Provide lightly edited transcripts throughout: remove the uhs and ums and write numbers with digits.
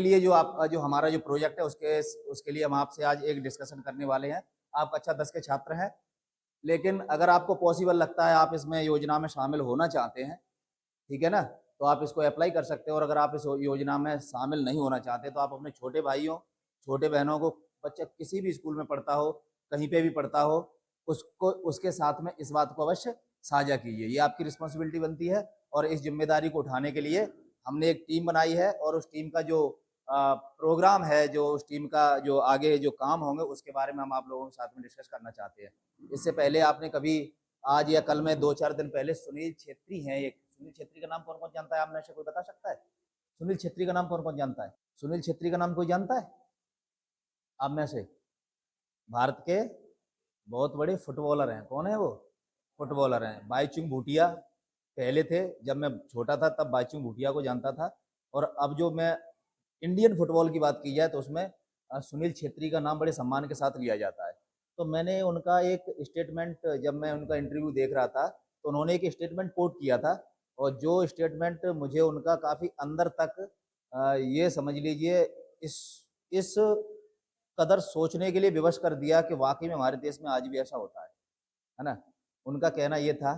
आपके लिए जो हमारा जो प्रोजेक्ट है उसके लिए हम आपसे आज एक डिस्कशन करने वाले हैं। आप कक्षा 10 के छात्र हैं, लेकिन अगर आपको पॉसिबल लगता है, आप इसमें योजना में शामिल होना चाहते हैं, ठीक है ना, तो आप इसको अप्लाई कर सकते हो। और अगर आप इस योजना में शामिल नहीं होना चाहते तो आप अपने छोटे भाइयों, छोटे बहनों को, बच्चा किसी भी स्कूल में पढ़ता हो, कहीं पे भी पढ़ता हो, उसको उसके साथ में इस बात को अवश्य साझा कीजिए। ये आपकी रिस्पॉन्सिबिलिटी बनती है और इस जिम्मेदारी को उठाने के लिए हमने एक टीम बनाई है और उस टीम का जो प्रोग्राम है, जो उस टीम का जो आगे जो काम होंगे उसके बारे में हम आप लोगों के साथ में डिस्कस करना चाहते हैं। इससे पहले आपने कभी आज या कल में 2-4 दिन पहले सुनील छेत्री हैं, एक सुनील छेत्री का नाम कौन कौन जानता है? आप में से कोई बता सकता है? सुनील छेत्री का नाम कौन कौन जानता है? सुनील छेत्री का नाम कोई जानता है आप में से? भारत के बहुत बड़े फुटबॉलर हैं। कौन है वो? फुटबॉलर हैं बाईचुंग भूटिया। पहले थे, जब मैं छोटा था तब बाईचुंग भूटिया को जानता था, और अब जो मैं इंडियन फुटबॉल की बात की जाए तो उसमें सुनील छेत्री का नाम बड़े सम्मान के साथ लिया जाता है। तो मैंने उनका एक स्टेटमेंट, जब मैं उनका इंटरव्यू देख रहा था तो उन्होंने एक स्टेटमेंट कोट किया था, और जो स्टेटमेंट मुझे उनका काफ़ी अंदर तक ये समझ लीजिए इस कदर सोचने के लिए विवश कर दिया कि वाकई में हमारे देश में आज भी ऐसा होता है ना। उनका कहना ये था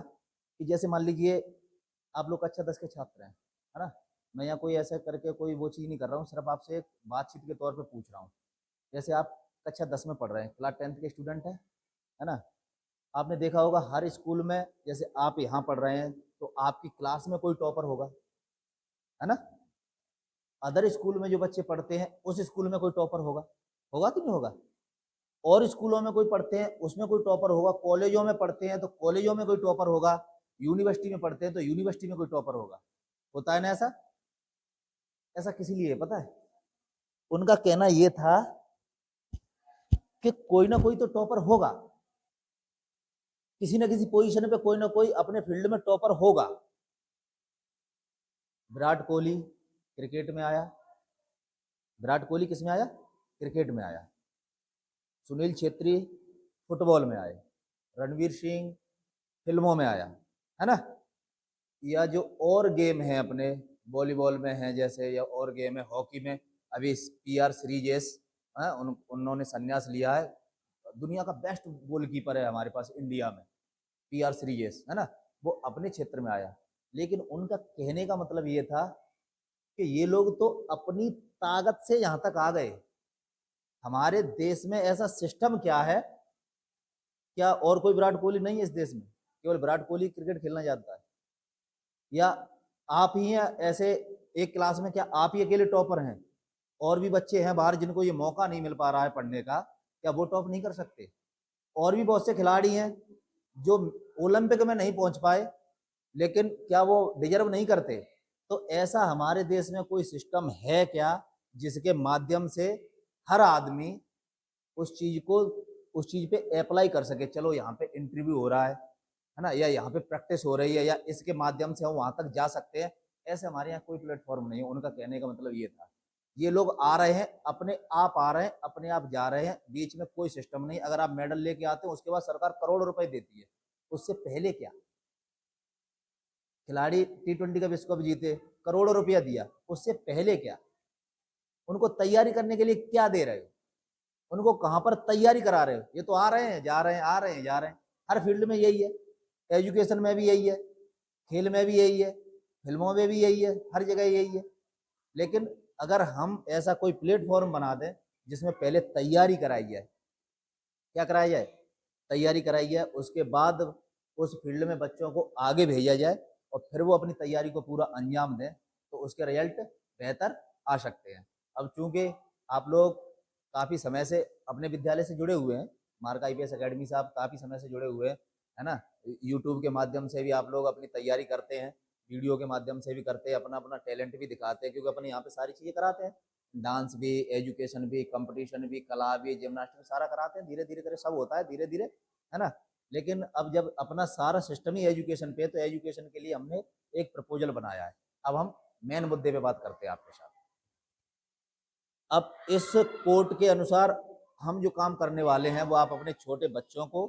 कि जैसे मान लीजिए आप लोग कक्षा 10 के छात्र हैं, है ना, मैं यहाँ कोई ऐसा करके कोई वो चीज़ नहीं कर रहा हूँ, सिर्फ आपसे एक बातचीत के तौर पे पूछ रहा हूँ। जैसे आप कक्षा 10 में पढ़ रहे हैं, क्लास 10th के स्टूडेंट हैं, है ना, आपने देखा होगा हर स्कूल में, जैसे आप यहाँ पढ़ रहे हैं तो आपकी क्लास में कोई टॉपर होगा, है ना। अदर स्कूल में जो बच्चे पढ़ते हैं उस स्कूल में कोई टॉपर होगा, होगा कि नहीं होगा? और स्कूलों में कोई पढ़ते हैं उसमें कोई टॉपर होगा, कॉलेजों में पढ़ते हैं तो कॉलेजों में कोई टॉपर होगा, यूनिवर्सिटी में पढ़ते हैं तो यूनिवर्सिटी में कोई टॉपर होगा। होता है ना ऐसा? ऐसा किसी लिए पता है? उनका कहना यह था कि कोई ना कोई तो टॉपर होगा, किसी ना किसी पोजीशन पे कोई ना कोई अपने फील्ड में टॉपर होगा। विराट कोहली क्रिकेट में आया, विराट कोहली किस में आया? क्रिकेट में आया। सुनील छेत्री फुटबॉल में आए, रणवीर सिंह फिल्मों में आया, है ना। या जो और गेम है अपने वॉलीबॉल में है जैसे, या और गेम है हॉकी में, अभी PR श्रीजेश उन्होंने संन्यास लिया है, दुनिया का बेस्ट गोलकीपर है हमारे पास इंडिया में, PR श्रीजेश, है ना, वो अपने क्षेत्र में आया। लेकिन उनका कहने का मतलब ये था कि ये लोग तो अपनी ताकत से यहाँ तक आ गए, हमारे देश में ऐसा सिस्टम क्या है, क्या और कोई विराट कोहली नहीं है इस देश में? केवल विराट कोहली क्रिकेट खेलना जानता है? या आप ही हैं ऐसे एक क्लास में, क्या आप ही अकेले टॉपर हैं? और भी बच्चे हैं बाहर जिनको ये मौका नहीं मिल पा रहा है पढ़ने का, क्या वो टॉप नहीं कर सकते? और भी बहुत से खिलाड़ी हैं जो ओलंपिक में नहीं पहुंच पाए, लेकिन क्या वो डिजर्व नहीं करते? तो ऐसा हमारे देश में कोई सिस्टम है क्या जिसके माध्यम से हर आदमी उस चीज पे अप्लाई कर सके? चलो यहाँ पे इंटरव्यू हो रहा है ना, या यहाँ पे प्रैक्टिस हो रही है, या इसके माध्यम से हम वहां तक जा सकते हैं। ऐसे हमारे यहाँ कोई प्लेटफॉर्म नहीं है। उनका कहने का मतलब ये था, ये लोग आ रहे हैं अपने आप, आ रहे हैं अपने आप, जा रहे हैं, बीच में कोई सिस्टम नहीं। अगर आप मेडल लेके आते हो उसके बाद सरकार करोड़ों रुपए देती है, उससे पहले क्या? खिलाड़ी T20 का विश्व कप जीते, करोड़ों रुपया दिया, उससे पहले क्या? उनको तैयारी करने के लिए क्या दे रहे हो? उनको कहां पर तैयारी करा रहे हो? ये तो आ रहे हैं जा रहे हैं, आ रहे हैं जा रहे हैं। हर फील्ड में यही है, एजुकेशन में भी यही है, खेल में भी यही है, फिल्मों में भी यही है, हर जगह यही है। लेकिन अगर हम ऐसा कोई प्लेटफॉर्म बना दें जिसमें पहले तैयारी कराई जाए, क्या कराया जाए? तैयारी कराई जाए, उसके बाद उस फील्ड में बच्चों को आगे भेजा जाए और फिर वो अपनी तैयारी को पूरा अंजाम दें, तो उसके रिजल्ट बेहतर आ सकते हैं। अब चूंकि आप लोग काफ़ी समय से अपने विद्यालय से जुड़े हुए हैं, मार्क IPS अकेडमी से आप काफ़ी समय से जुड़े हुए हैं, है ना, यूट्यूब के माध्यम से भी आप लोग अपनी तैयारी करते हैं, वीडियो के माध्यम से भी करते हैं, अपना अपना टैलेंट भी दिखाते हैं, क्योंकि अपने यहाँ पे सारी चीज़ें कराते हैं, डांस भी, एजुकेशन भी, कंपटीशन भी, कला भी, जिम्नास्टिक सारा कराते हैं। धीरे धीरे करके सब होता है, धीरे धीरे, है ना। लेकिन अब जब अपना सारा सिस्टम ही एजुकेशन पे, तो एजुकेशन के लिए हमने एक प्रपोजल बनाया है। अब हम मेन मुद्दे पे बात करते हैं आपके साथ। अब इस कोर्ट के अनुसार हम जो काम करने वाले हैं वो आप अपने छोटे बच्चों को,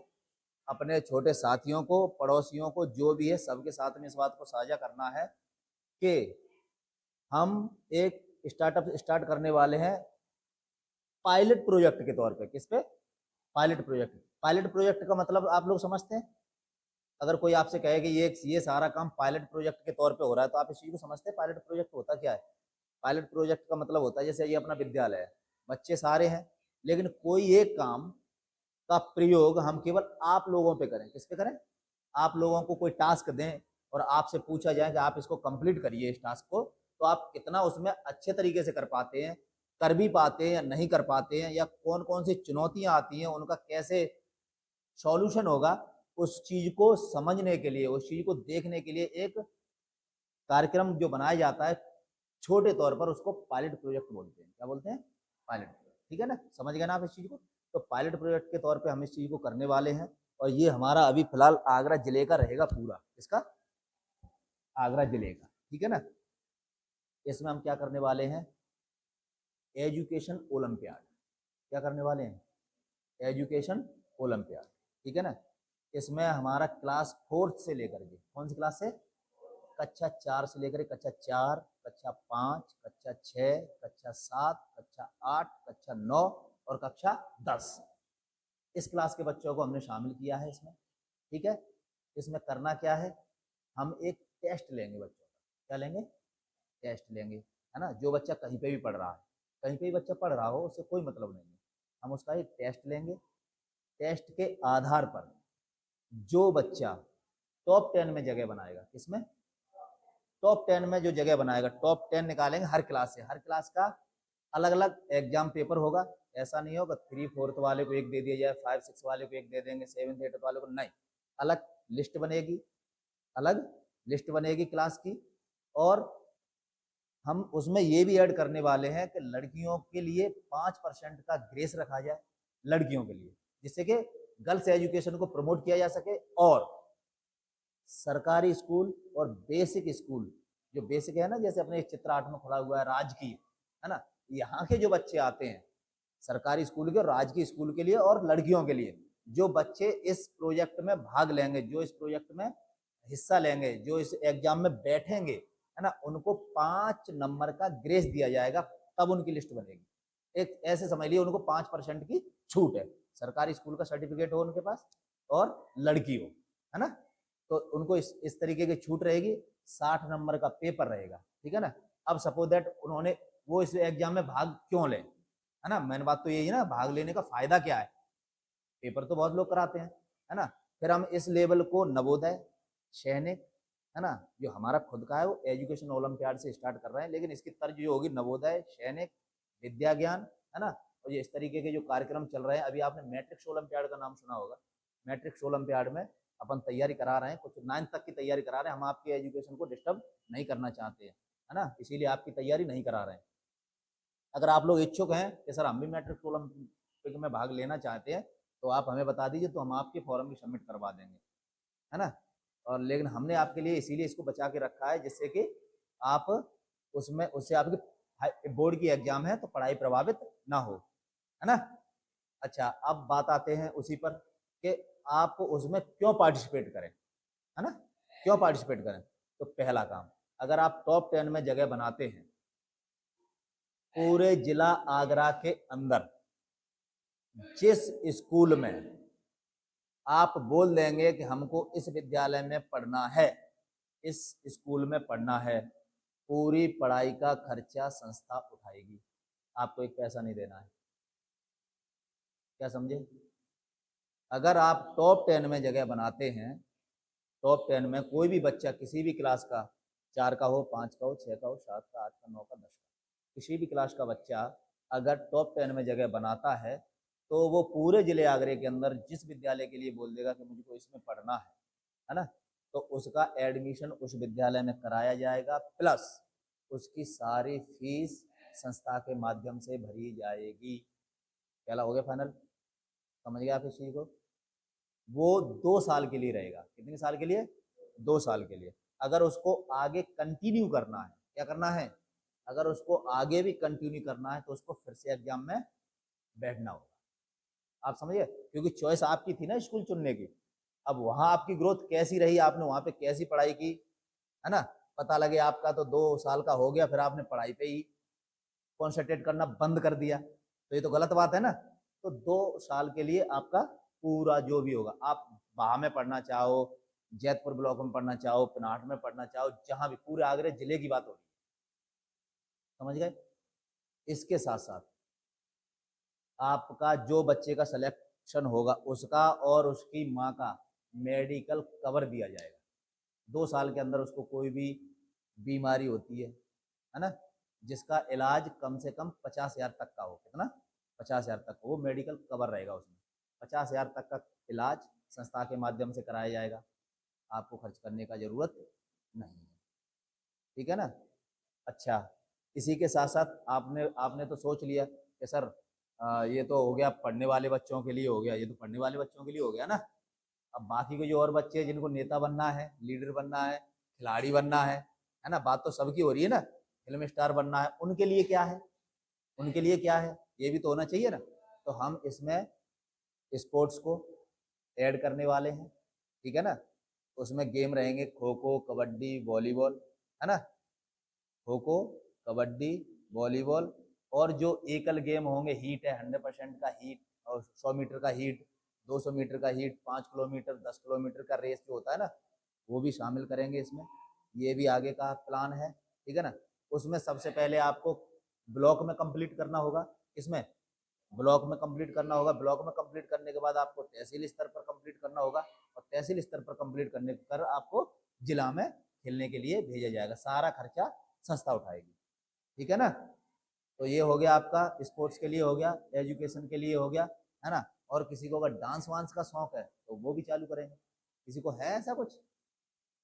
अपने छोटे साथियों को, पड़ोसियों को, जो भी है सबके साथ में इस बात को साझा करना है कि हम एक स्टार्टअप स्टार्ट करने वाले हैं पायलट प्रोजेक्ट के तौर पे। किस पे? Pilot project. पायलट प्रोजेक्ट का मतलब आप लोग समझते हैं? अगर कोई आपसे कहे कि ये सारा काम पायलट प्रोजेक्ट के तौर पे हो रहा है, तो आप इस चीज को समझते हैं पायलट प्रोजेक्ट होता क्या है? पायलट प्रोजेक्ट का मतलब होता है जैसे ये अपना विद्यालय है, बच्चे सारे हैं, लेकिन कोई एक काम का प्रयोग हम केवल आप लोगों पे करें। किस पे करें? आप लोगों को कोई टास्क दें और आपसे पूछा जाए कि आप इसको कंप्लीट करिए इस टास्क को, तो आप कितना उसमें अच्छे तरीके से कर पाते हैं, कर भी पाते हैं या नहीं कर पाते हैं, या कौन कौन सी चुनौतियां आती हैं उनका कैसे सॉल्यूशन होगा, उस चीज को समझने के लिए, उस चीज को देखने के लिए एक कार्यक्रम जो बनाया जाता है छोटे तौर पर, उसको पायलट प्रोजेक्ट बोलते हैं। क्या बोलते हैं? Pilot project. ठीक है ना, समझ गए ना आप इस चीज को? तो पायलट प्रोजेक्ट के तौर पे हम इस चीज को करने वाले हैं, और ये हमारा अभी फिलहाल आगरा जिले का रहेगा पूरा। इसका आगरा जिले का, ठीक है ना। इसमें हम क्या करने वाले हैं? Education olympiad. क्या करने वाले हैं? एजुकेशन ओलंपियाड, ठीक है ना। इसमें हमारा क्लास 4 से लेकर के, कौन सी क्लास से? कक्षा 4 से लेकर कक्षा 4, कक्षा 5, कक्षा 6, कक्षा 7, कक्षा 8, कक्षा 9 और कक्षा 10, इस क्लास के बच्चों को हमने शामिल किया है इसमें। ठीक है। इसमें करना क्या है? हम एक टेस्ट लेंगे बच्चों का। क्या लेंगे? टेस्ट लेंगे, है ना। जो बच्चा कहीं पे भी पढ़ रहा है, कहीं पे भी बच्चा पढ़ रहा हो, उससे कोई मतलब नहीं है, हम उसका एक टेस्ट लेंगे। टेस्ट के आधार पर जो बच्चा टॉप 10 में जगह बनाएगा, किसमें? टॉप 10 में जो जगह बनाएगा, टॉप 10 निकालेंगे हर क्लास से। हर क्लास का अलग अलग एग्जाम पेपर होगा। ऐसा नहीं होगा 3, 4 वाले को एक दे दिया जाए, 5, 6 वाले को एक दे देंगे, 7, 8 वाले को नहीं। अलग लिस्ट बनेगी, अलग लिस्ट बनेगी क्लास की। और हम उसमें ये भी ऐड करने वाले हैं कि लड़कियों के लिए 5% का ग्रेस रखा जाए, लड़कियों के लिए, जिससे कि गर्ल्स एजुकेशन को प्रमोट किया जा सके। और सरकारी स्कूल और बेसिक स्कूल, जो बेसिक है ना, जैसे अपने चित्र 8 में खुला हुआ है राजकीय, है ना, यहाँ के जो बच्चे आते हैं सरकारी स्कूल के और राजकीय स्कूल के लिए, और लड़कियों के लिए जो बच्चे इस प्रोजेक्ट में भाग लेंगे, जो इस प्रोजेक्ट में हिस्सा लेंगे, जो इस एग्जाम में बैठेंगे, है ना, उनको 5 नंबर का ग्रेस दिया जाएगा। तब उनकी लिस्ट बनेगी। एक ऐसे समझ लिए उनको 5% की छूट है, सरकारी स्कूल का सर्टिफिकेट हो उनके पास और लड़की हो, है ना, तो उनको इस तरीके की छूट रहेगी। 60 नंबर का पेपर रहेगा, ठीक है ना। अब सपोज दैट उन्होंने वो इस एग्जाम में भाग क्यों लें, है ना, मेन बात तो यही है ना, भाग लेने का फायदा क्या है? पेपर तो बहुत लोग कराते हैं, है ना। फिर हम इस लेवल को नवोदय, सैनिक, है ना, जो हमारा खुद का है वो एजुकेशन ओलंपियाड से स्टार्ट कर रहे हैं, लेकिन इसकी तर्ज जो होगी नवोदय, सैनिक, विद्या ज्ञान, है ना। और ये इस तरीके के जो कार्यक्रम चल रहे हैं, अभी आपने मैट्रिक्स ओलंपियाड का नाम सुना होगा। मैट्रिक्स ओलंपियाड में अपन तैयारी करा रहे हैं, कुछ 9th तक की तैयारी करा रहे हैं। हम आपकी एजुकेशन को डिस्टर्ब नहीं करना चाहते हैं, है ना, इसीलिए आपकी तैयारी नहीं करा रहे हैं। अगर आप लोग इच्छुक हैं कि सर हम भी मैट्रिक्स ओलंपिक में भाग लेना चाहते हैं, तो आप हमें बता दीजिए, तो हम आपके फॉर्म भी सबमिट करवा देंगे, है ना। और लेकिन हमने आपके लिए इसीलिए इसको बचा के रखा है, जिससे कि आप उसमें, उससे आपकी बोर्ड की एग्जाम है तो पढ़ाई प्रभावित ना हो, है ना। अच्छा, अब बात आते हैं उसी पर कि आप उसमें क्यों पार्टिसिपेट करें, है ना, क्यों पार्टिसिपेट करें। तो पहला काम, अगर आप टॉप 10 में जगह बनाते हैं पूरे जिला आगरा के अंदर, जिस स्कूल में आप बोल देंगे कि हमको इस विद्यालय में पढ़ना है, इस स्कूल में पढ़ना है, पूरी पढ़ाई का खर्चा संस्था उठाएगी, आपको एक पैसा नहीं देना है। क्या समझे? अगर आप टॉप 10 में जगह बनाते हैं, टॉप 10 में कोई भी बच्चा किसी भी क्लास का, 4 का हो, 5 का हो, 6 का हो, 7 का, 8 का, 9 का, 10 का, किसी भी क्लास का बच्चा अगर टॉप 10 में जगह बनाता है, तो वो पूरे जिले आगरे के अंदर जिस विद्यालय के लिए बोल देगा कि मुझको इसमें पढ़ना है ना, तो उसका एडमिशन उस विद्यालय में कराया जाएगा, प्लस उसकी सारी फीस संस्था के माध्यम से भरी जाएगी। क्या हो गया फाइनल? समझ गए आप इस चीज को? वो 2 साल के लिए रहेगा। कितने साल के लिए? 2 साल के लिए। अगर उसको आगे कंटिन्यू करना है, क्या करना है, अगर उसको आगे भी कंटिन्यू करना है, तो उसको फिर से एग्जाम में बैठना होगा। आप समझिए, क्योंकि चॉइस आपकी थी ना स्कूल चुनने की। अब वहां आपकी ग्रोथ कैसी रही, आपने वहां पे कैसी पढ़ाई की, है ना, पता लगे आपका तो 2 साल का हो गया, फिर आपने पढ़ाई पे ही कॉन्सेंट्रेट करना बंद कर दिया, तो ये तो गलत बात है ना। तो 2 साल के लिए आपका पूरा जो भी होगा, आप बाह में पढ़ना चाहो, जैतपुर ब्लॉक में पढ़ना चाहो, पिनाट में पढ़ना चाहो, जहां भी, पूरे आगरे जिले की बात हो रही है, समझ गए। इसके साथ साथ आपका जो बच्चे का सिलेक्शन होगा उसका और उसकी माँ का मेडिकल कवर दिया जाएगा। 2 साल के अंदर उसको कोई भी बीमारी होती है ना, जिसका इलाज कम से कम 50,000 तक का हो, कितना, 50,000 तक, वो मेडिकल कवर रहेगा उसमें। 50,000 तक का इलाज संस्था के माध्यम से कराया जाएगा, आपको खर्च करने का जरूरत नहीं है, ठीक है ना। अच्छा, इसी के साथ साथ आपने आपने तो सोच लिया कि सर ये तो हो गया पढ़ने वाले बच्चों के लिए हो गया, ये तो पढ़ने वाले बच्चों के लिए हो गया ना। अब बाकी के जो और बच्चे हैं जिनको नेता बनना है, लीडर बनना है, खिलाड़ी बनना है ना, बात तो सबकी हो रही है ना, फिल्म स्टार बनना है, उनके लिए क्या है, उनके लिए क्या है, ये भी तो होना चाहिए ना। तो हम इसमें स्पोर्ट्स को ऐड करने वाले हैं, ठीक है ना। उसमें गेम रहेंगे खो खो, कबड्डी, वॉलीबॉल, है ना, खो खो, कबड्डी, वॉलीबॉल, और जो एकल गेम होंगे, हीट है 100% का हीट, और 100 मीटर का हीट, 200 मीटर का हीट, 5 किलोमीटर, 10 किलोमीटर का रेस जो होता है ना, वो भी शामिल करेंगे इसमें। ये भी आगे का प्लान है, ठीक है ना। उसमें सबसे पहले आपको ब्लॉक में कंप्लीट करना होगा, इसमें ब्लॉक में कंप्लीट करना होगा, ब्लॉक में कंप्लीट करने के बाद आपको तहसील स्तर पर कंप्लीट करना होगा, और तहसील स्तर पर कंप्लीट करने पर आपको जिला में खेलने के लिए भेजा जाएगा, सारा खर्चा संस्था उठाएगी, ठीक है ना। तो ये हो गया आपका स्पोर्ट्स के लिए हो गया, एजुकेशन के लिए हो गया, है ना। और किसी को अगर डांस वांस का शौक है तो वो भी चालू करेंगे, किसी को है ऐसा कुछ,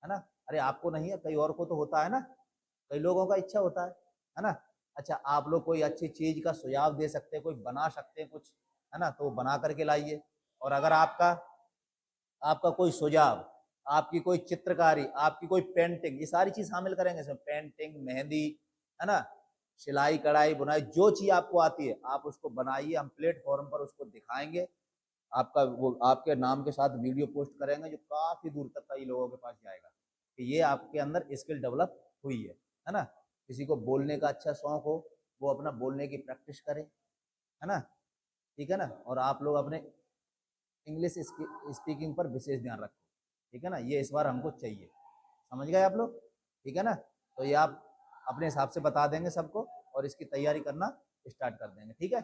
है ना। अरे आपको नहीं है, कई और को तो होता है ना, कई लोगों का इच्छा होता है ना। अच्छा, आप लोग कोई अच्छी चीज का सुझाव दे सकते हैं, कोई बना सकते हैं कुछ, है ना, तो बना करके लाइए। और अगर आपका आपका कोई सुझाव, आपकी कोई चित्रकारी, आपकी कोई पेंटिंग, ये सारी चीज शामिल करेंगे इसमें, पेंटिंग, मेहंदी, है ना, सिलाई कढ़ाई बुनाई, जो चीज आपको आती है आप उसको बनाइए, हम प्लेटफॉर्म पर उसको दिखाएंगे, आपका वो आपके नाम के साथ वीडियो पोस्ट करेंगे जो काफी दूर तक कई लोगों के पास जाएगा कि ये आपके अंदर स्किल डेवलप हुई है ना। किसी को बोलने का अच्छा शौक हो, वो अपना बोलने की प्रैक्टिस करे, है ना, ठीक है ना। और आप लोग अपने इंग्लिश स्पीकिंग पर विशेष ध्यान रखो, ठीक है ना, ये इस बार हमको चाहिए, समझ गए आप लोग, ठीक है ना। तो ये आप अपने हिसाब से बता देंगे सबको और इसकी तैयारी करना स्टार्ट कर देंगे, ठीक है।